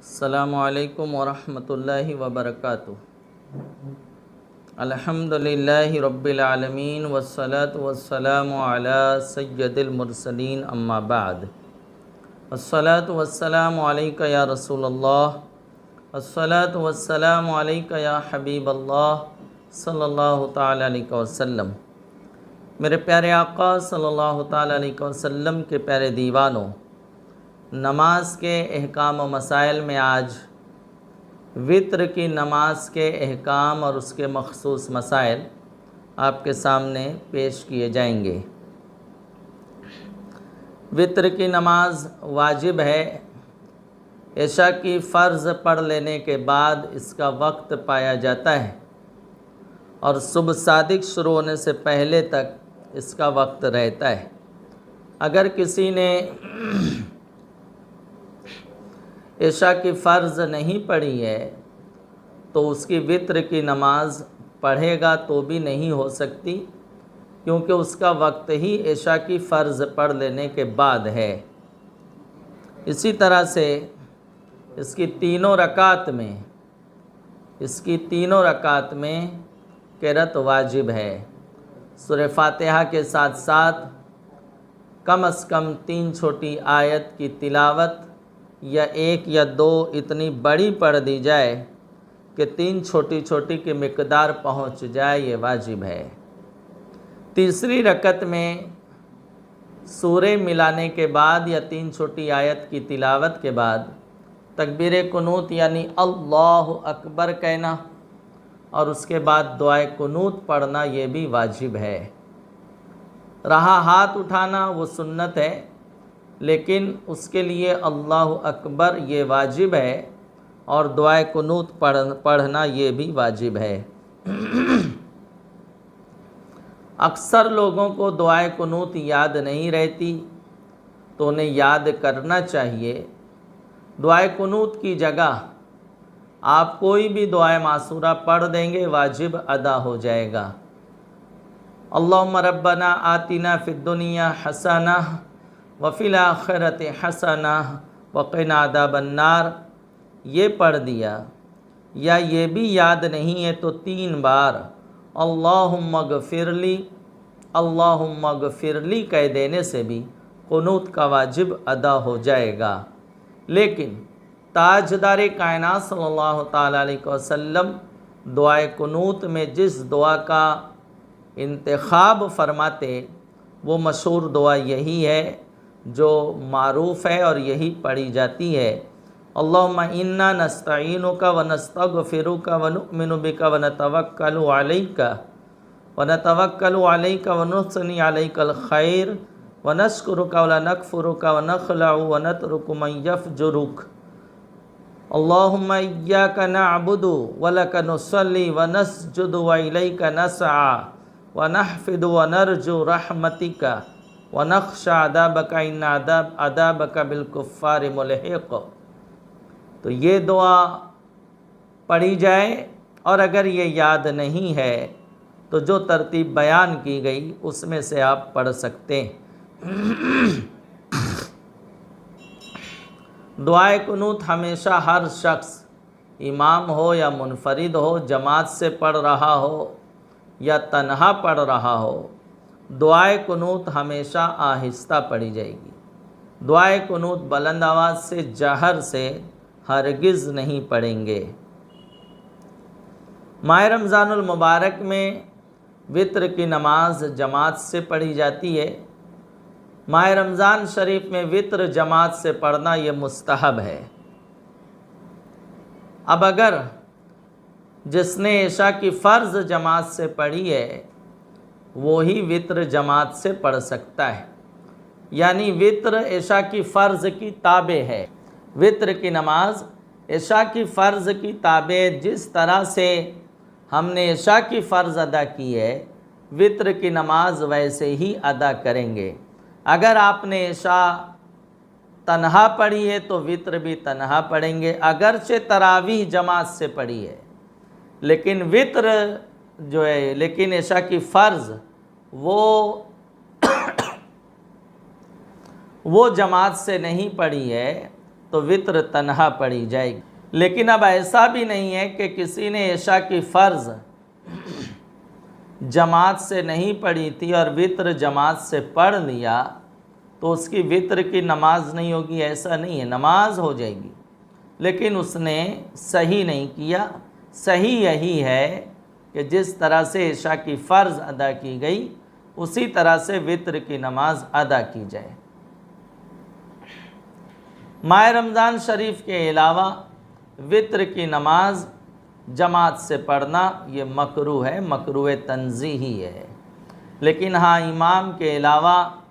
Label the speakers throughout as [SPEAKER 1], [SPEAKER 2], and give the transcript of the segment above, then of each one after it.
[SPEAKER 1] अस्सलामुअलैकुम वरहमतुल्लाहि वबरकातुहू। अल्हम्दुलिल्लाहि रब्बिल आलमीन वस्सलातु वस्सलामु अला सय्यदिल मुरसलीन अम्मा बाद। अस्सलातु वस्सलामु अलैका या रसूलल्लाह, अस्सलातु वस्सलामु अलैका या हबीबल्लाह सल्लल्लाहु ताला अलैहि वसल्लम। मेरे प्यारे आका सल्लल्लाहु ताला अलैहि वसल्लम के प्यारे दीवानों, नमाज के अहकाम व मसाइल में आज वित्र की नमाज के अहकाम और उसके मखसूस मसाइल आपके सामने पेश किए जाएंगे। वित्र की नमाज वाजिब है। इशा की फ़र्ज़ पढ़ लेने के बाद इसका वक्त पाया जाता है और सुबह सादिक शुरू होने से पहले तक इसका वक्त रहता है। अगर किसी ने इशा की फ़र्ज़ नहीं पढ़ी है तो उसकी वित्र की नमाज पढ़ेगा तो भी नहीं हो सकती, क्योंकि उसका वक्त ही इशा की फ़र्ज़ पढ़ लेने के बाद है। इसी तरह से इसकी तीनों रकात में क़िरात वाजिब है। सूरह फातिहा के साथ साथ कम से कम 3 छोटी आयत की तिलावत या 1 या 2 इतनी बड़ी पढ़ दी जाए कि 3 छोटी छोटी की मिक़दार पहुंच जाए, ये वाजिब है। तीसरी रकत में सूरे मिलाने के बाद या 3 छोटी आयत की तिलावत के बाद तकबीर कुनूत यानी अल्लाहु अकबर कहना और उसके बाद दुआए कुनूत पढ़ना, ये भी वाजिब है। रहा हाथ उठाना वो सुन्नत है, लेकिन उसके लिए अल्लाहु अकबर ये वाजिब है और दुआए कुनूत पढ़ना ये भी वाजिब है। अक्सर लोगों को दुआए कुनूत याद नहीं रहती, तो उन्हें याद करना चाहिए। दुआए कुनूत की जगह आप कोई भी दुआए मासूरा पढ़ देंगे, वाजिब अदा हो जाएगा। अल्लाहुम्मा रब्बना आतिना फिद दुनिया हसना व फिल आखिरति हसना व क़िना अज़ाबन्नार, ये पढ़ दिया। या ये भी याद नहीं है तो 3 बार अल्लाहुम्मा ग़फ़िरली कह देने से भी कुनूत का वाजिब अदा हो जाएगा। लेकिन ताजदार कायनात सल्लल्लाहु ताला अलैहि वसल्लम दुआए कुनूत में जिस दुआ का इंतखाब फरमाते वो मशहूर दुआ यही है जो मारूफ़ है और यही पढ़ी जाती है। अल्लाहुम्मा इन्ना नस्तईनुका व नस्तग़फिरुका व नुअमिनु बिका व नतवक्कलु अलैका व नुस्नी अलैकल खैर व नश्कुरुका व ला नकफ़ुरुका व नख़लअु व नतरुकु मन यफ़जुरुक। अल्लाहुम्मा इय्याका नअबुदु व लका नुसल्ली व नस्जुदु व इलैका नसआ व नहफ़िदु व नरजु रहमतिका व नख़शा अज़ाबका इन्ना अज़ाबका बिलकुफ़्फ़ारि मुलहिक़। तो ये दुआ पढ़ी जाए, और अगर ये याद नहीं है तो जो तरतीब बयान की गई उसमें से आप पढ़ सकते हैं। दुआए कुनूत हमेशा हर शख्स, इमाम हो या मुनफरिद हो, जमात से पढ़ रहा हो या तन्हा पढ़ रहा हो, दुआए कुनूत हमेशा आहिस्ता पढ़ी जाएगी। दुआए कुनूत बुलंद आवाज़ से, जहर से हरगिज़ नहीं पढ़ेंगे। माह रमज़ानुल मुबारक में वित्र की नमाज जमात से पढ़ी जाती है। माह रमज़ान शरीफ में वित्र जमात से पढ़ना ये मुस्तहब है। अब अगर जिसने इशा की फ़र्ज़ जमात से पढ़ी है वो ही वित्र जमात से पढ़ सकता है, यानी वित्र इशा की फ़र्ज़ की ताबे है। वित्र की नमाज इशा की फ़र्ज़ की ताबे, जिस तरह से हमने इशा की फ़र्ज़ अदा की है वित्र की नमाज वैसे ही अदा करेंगे। अगर आपने इशा तन्हा पढ़ी है तो वित्र भी तन्हा पढ़ेंगे, अगरचे तरावीह जमात से पढ़ी है, लेकिन वित्र जो है, लेकिन इशा की फ़र्ज़ वो जमात से नहीं पढ़ी है तो वित्र तन्हा पड़ी जाएगी। लेकिन अब ऐसा भी नहीं है कि किसी ने इशा की फ़र्ज़ जमात से नहीं पढ़ी थी और वित्र जमात से पढ़ लिया तो उसकी वित्र की नमाज नहीं होगी, ऐसा नहीं है, नमाज हो जाएगी, लेकिन उसने सही नहीं किया। सही यही है कि जिस तरह से इशा की फ़र्ज़ अदा की गई उसी तरह से वित्र की नमाज अदा की जाए। माह रमज़ान शरीफ के अलावा वित्र की नमाज जमात से पढ़ना ये मकरूह है, मकरूह तंज़ीही है। लेकिन हाँ, इमाम के अलावा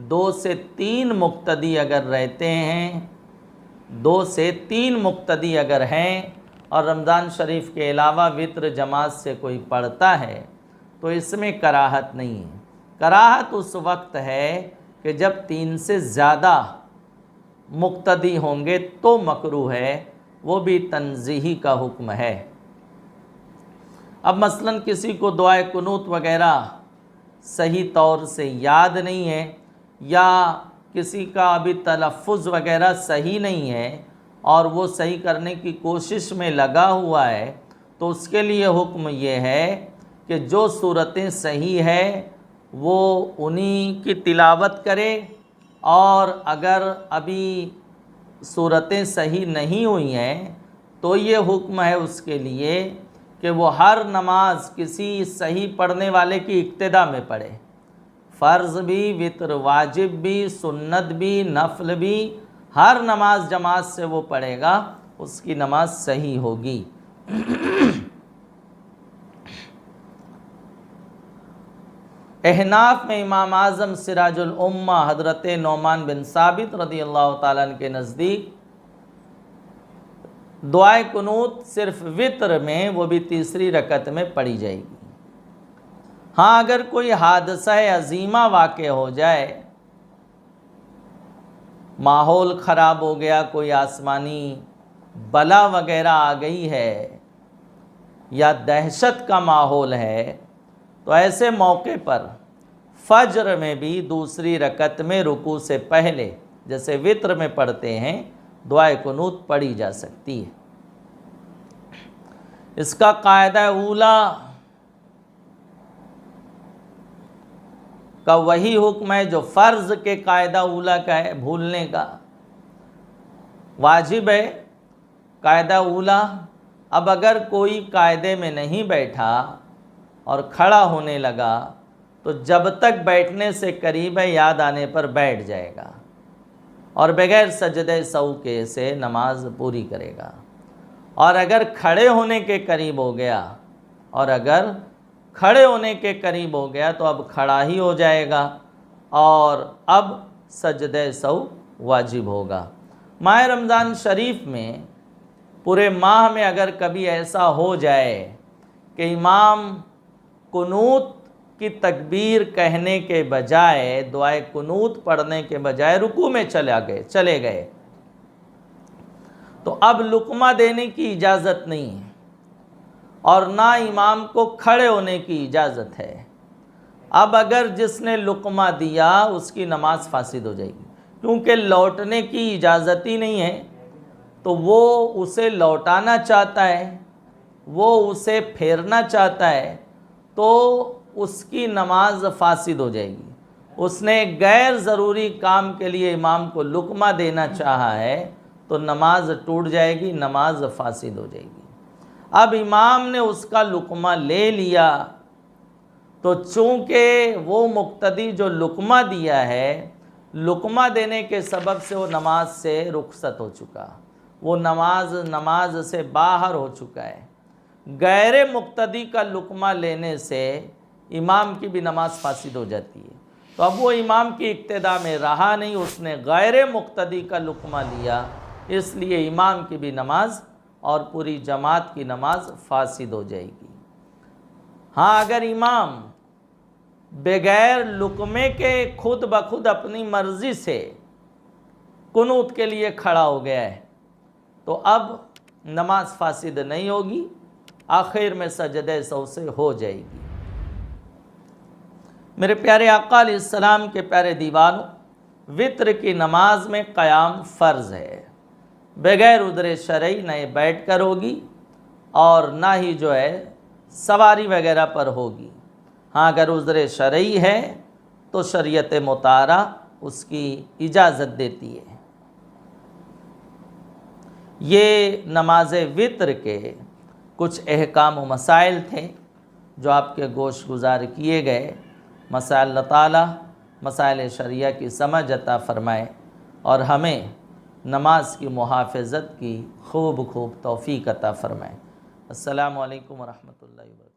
[SPEAKER 1] 2 से 3 मुक्तदी अगर रहते हैं, 2 से 3 मुक्तदी अगर हैं और रमज़ान शरीफ के अलावा वित्र जमात से कोई पढ़ता है तो इसमें कराहत नहीं है। कराहत उस वक्त है कि जब 3 से ज़्यादा मुक्तदी होंगे तो मकरूह है, वो भी तंज़ीही का हुक्म है। अब मसलन किसी को दुआए कुनूत वगैरह सही तौर से याद नहीं है या किसी का अभी तलफ़ुज़ वगैरह सही नहीं है और वो सही करने की कोशिश में लगा हुआ है, तो उसके लिए हुक्म ये है कि जो सूरतें सही है वो उन्हीं की तिलावत करे, और अगर अभी सूरतें सही नहीं हुई हैं तो ये हुक्म है उसके लिए कि वो हर नमाज किसी सही पढ़ने वाले की इक्तिदा में पढ़े। फ़र्ज़ भी, वित्र वाजिब भी, सुन्नत भी, नफल भी, हर नमाज जमात से वो पढ़ेगा, उसकी नमाज सही होगी। अहनाफ में इमाम आज़म सिराजुल उम्मा हज़रत नौमान बिन साबित रज़ियल्लाहु ताला अन्हु के नज़दीक दुआए कुनूत सिर्फ वित्र में, वो भी तीसरी रकत में पढ़ी जाएगी। हाँ, अगर कोई हादसा अज़ीमा वाक़ हो जाए, माहौल ख़राब हो गया, कोई आसमानी बला वगैरह आ गई है या दहशत का माहौल है, तो ऐसे मौके पर फ़ज्र में भी दूसरी रकत में रुकू से पहले जैसे वित्र में पढ़ते हैं दुआए कुनूत पढ़ी जा सकती है। इसका कायदा ऊला का वही हुक्म है जो फ़र्ज़ के कायदा ऊला का है, भूलने का। वाजिब है कायदा ऊला। अब अगर कोई कायदे में नहीं बैठा और खड़ा होने लगा तो जब तक बैठने से करीब है याद आने पर बैठ जाएगा और बगैर सजदे सऊ के से नमाज पूरी करेगा। और अगर खड़े होने के करीब हो गया तो अब खड़ा ही हो जाएगा और अब सजदे सऊ वाजिब होगा। माह रमज़ान शरीफ में पूरे माह में अगर कभी ऐसा हो जाए कि इमाम कुनूत की तकबीर कहने के बजाय, दुआए कुनूत पढ़ने के बजाय रुकू में चले गए तो अब लुक़मा देने की इजाज़त नहीं है और ना इमाम को खड़े होने की इजाज़त है। अब अगर जिसने लुक़मा दिया उसकी नमाज फासिद हो जाएगी, क्योंकि लौटने की इजाज़त ही नहीं है। तो वो उसे लौटाना चाहता है, वो उसे फेरना चाहता है, तो उसकी नमाज फासिद हो जाएगी। उसने गैर ज़रूरी काम के लिए इमाम को लुक़मा देना चाहा है तो नमाज टूट जाएगी, नमाज फासिद हो जाएगी। अब इमाम ने उसका लुक़मा ले लिया तो चूँकि वो मुक्तदी जो लुक़मा दिया है, लुक़मा देने के सबब से वो नमाज से रुखसत हो चुका, वो नमाज से बाहर हो चुका है। गैर मुक्तदी का लुक़मा लेने से इमाम की भी नमाज फासिद हो जाती है। तो अब वो इमाम की इक्तिदा में रहा नहीं, उसने गैर मुक्तदी का लुक़मा लिया, इसलिए इमाम की भी नमाज और पूरी जमात की नमाज फासिद हो जाएगी। हाँ, अगर इमाम बगैर लुक़मे के खुद ब खुद अपनी मर्ज़ी से कुनूत के लिए खड़ा हो गया है तो अब नमाज फासिद नहीं होगी, आखिर में सजदे सौ से हो जाएगी। मेरे प्यारे आका अलैहिस्सलाम के प्यारे दीवानों, वित्र की नमाज में क़याम फ़र्ज़ है। बगैर उधरे शरई न बैठ कर होगी और ना ही जो है सवारी वगैरह पर होगी। हाँ, अगर उज़्र शरई है तो शरीयत मुतारा उसकी इजाज़त देती है। ये नमाज वित्र के कुछ अहकाम व मसाइल थे जो आपके गोश गुजार किए गए। मसाइल अल्लाह ताला मसाइल शरिया की समझ अता फ़रमाए और हमें नमाज की मुहाफ़ज़त की खूब तौफ़ीक़ अता फ़रमाए। अस्सलामु अलैकुम व रहमतुल्लाहि व बरकातुहू।